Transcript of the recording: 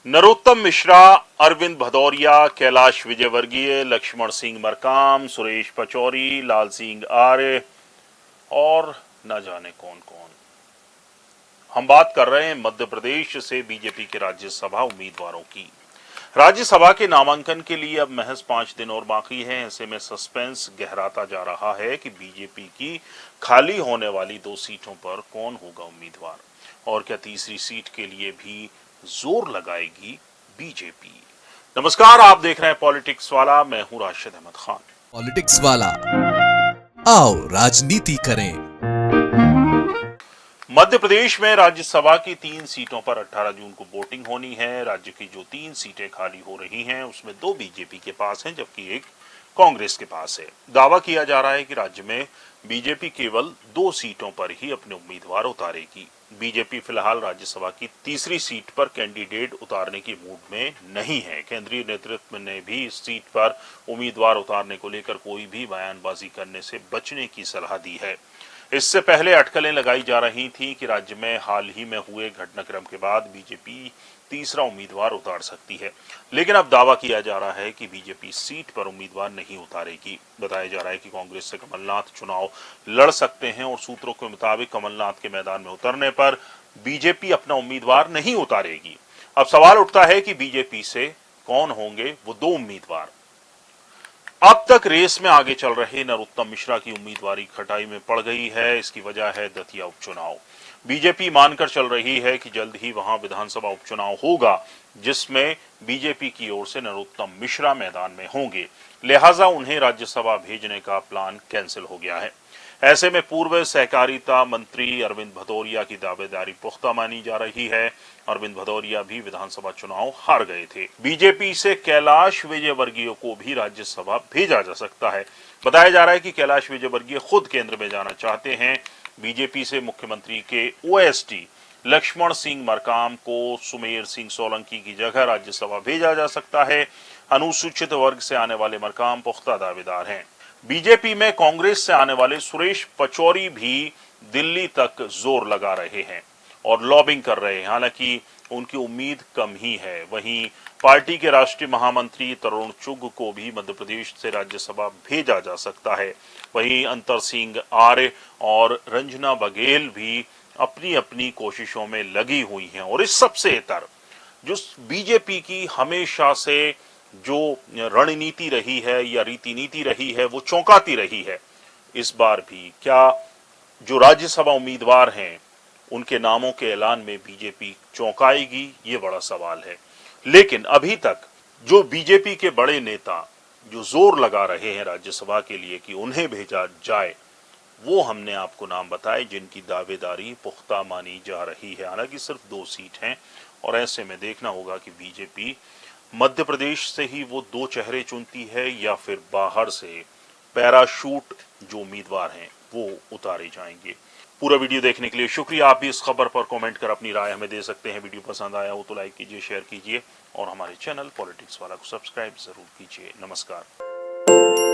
नरोत्तम मिश्रा, अरविंद भदौरिया, कैलाश विजयवर्गीय, लक्ष्मण सिंह मरकाम, सुरेश पचौरी, लाल सिंह आर्य और न जाने कौन कौन। हम बात कर रहे हैं मध्य प्रदेश से बीजेपी के राज्यसभा उम्मीदवारों की। राज्यसभा के नामांकन के लिए अब महज 5 दिन और बाकी हैं। ऐसे में सस्पेंस गहराता जा रहा है कि बीजेपी की खाली होने वाली 2 सीटों पर कौन होगा उम्मीदवार और क्या तीसरी सीट के लिए भी जोर लगाएगी बीजेपी। नमस्कार, आप देख रहे हैं पॉलिटिक्स वाला। मैं हूं राशिद अहमद खान। पॉलिटिक्स वाला, आओ राजनीति करें। मध्य प्रदेश में राज्यसभा की 3 सीटों पर 18 जून को वोटिंग होनी है। राज्य की जो 3 सीटें खाली हो रही हैं उसमें 2 बीजेपी के पास हैं जबकि एक कांग्रेस के पास है। दावा किया जा रहा है कि राज्य में बीजेपी केवल 2 सीटों पर ही अपने उम्मीदवार उतारेगी। बीजेपी फिलहाल राज्यसभा की तीसरी सीट पर कैंडिडेट उतारने की मूड में नहीं है। केंद्रीय नेतृत्व ने भी इस सीट पर उम्मीदवार उतारने को लेकर कोई भी बयानबाजी करने से बचने की सलाह दी है। इससे पहले अटकलें लगाई जा रही थी कि राज्य में हाल ही में हुए घटनाक्रम के बाद बीजेपी तीसरा उम्मीदवार उतार सकती है, लेकिन अब दावा किया जा रहा है कि बीजेपी सीट पर उम्मीदवार नहीं उतारेगी। बताया जा रहा है कि कांग्रेस से कमलनाथ चुनाव लड़ सकते हैं और सूत्रों के मुताबिक कमलनाथ के मैदान में उतरने पर बीजेपी अपना उम्मीदवार नहीं उतारेगी। अब सवाल उठता है कि बीजेपी से कौन होंगे वो 2 उम्मीदवार। अब तक रेस में आगे चल रहे नरोत्तम मिश्रा की उम्मीदवारी खटाई में पड़ गई है। इसकी वजह है दतिया उपचुनाव। बीजेपी मानकर चल रही है कि जल्द ही वहां विधानसभा उपचुनाव होगा जिसमें बीजेपी की ओर से नरोत्तम मिश्रा मैदान में होंगे, लिहाजा उन्हें राज्यसभा भेजने का प्लान कैंसिल हो गया है। ऐसे में पूर्व सहकारिता मंत्री अरविंद भदौरिया की दावेदारी पुख्ता मानी जा रही है। अरविंद भदौरिया भी विधानसभा चुनाव हार गए थे। बीजेपी से कैलाश विजयवर्गीय को भी राज्यसभा भेजा जा सकता है। बताया जा रहा है कि कैलाश विजयवर्गीय खुद केंद्र में जाना चाहते हैं। बीजेपी से मुख्यमंत्री के ओएसडी लक्ष्मण सिंह मरकाम को सुमेर सिंह सोलंकी की जगह राज्यसभा भेजा जा सकता है। अनुसूचित वर्ग से आने वाले मरकाम पुख्ता दावेदार हैं। बीजेपी में कांग्रेस से आने वाले सुरेश पचौरी भी दिल्ली तक जोर लगा रहे हैं और लॉबिंग कर रहे हैं। हालांकि उनकी उम्मीद कम ही है। वहीं पार्टी के राष्ट्रीय महामंत्री तरुण चुग को भी मध्य प्रदेश से राज्यसभा भेजा जा सकता है। वहीं अंतर सिंह आर्य और रंजना बघेल भी अपनी अपनी कोशिशों में लगी हुई हैं। और इस सबसे इतर जो बीजेपी की हमेशा से जो रणनीति रही है या रीति नीति रही है वो चौंकाती रही है। इस बार भी क्या जो राज्यसभा उम्मीदवार हैं उनके नामों के ऐलान में बीजेपी चौंकाएगी, ये बड़ा सवाल है। लेकिन अभी तक जो बीजेपी के बड़े नेता जो जोर लगा रहे हैं राज्यसभा के लिए कि उन्हें भेजा जाए, वो हमने आपको नाम बताए जिनकी दावेदारी पुख्ता मानी जा रही है। हालांकि सिर्फ 2 सीट हैं और ऐसे में देखना होगा कि बीजेपी मध्य प्रदेश से ही वो 2 चेहरे चुनती है या फिर बाहर से पैराशूट जो उम्मीदवार हैं वो उतारे जाएंगे। पूरा वीडियो देखने के लिए शुक्रिया। आप भी इस खबर पर कमेंट कर अपनी राय हमें दे सकते हैं। वीडियो पसंद आया हो तो लाइक कीजिए, शेयर कीजिए और हमारे चैनल पॉलिटिक्स वाला को सब्सक्राइब जरूर कीजिए। नमस्कार।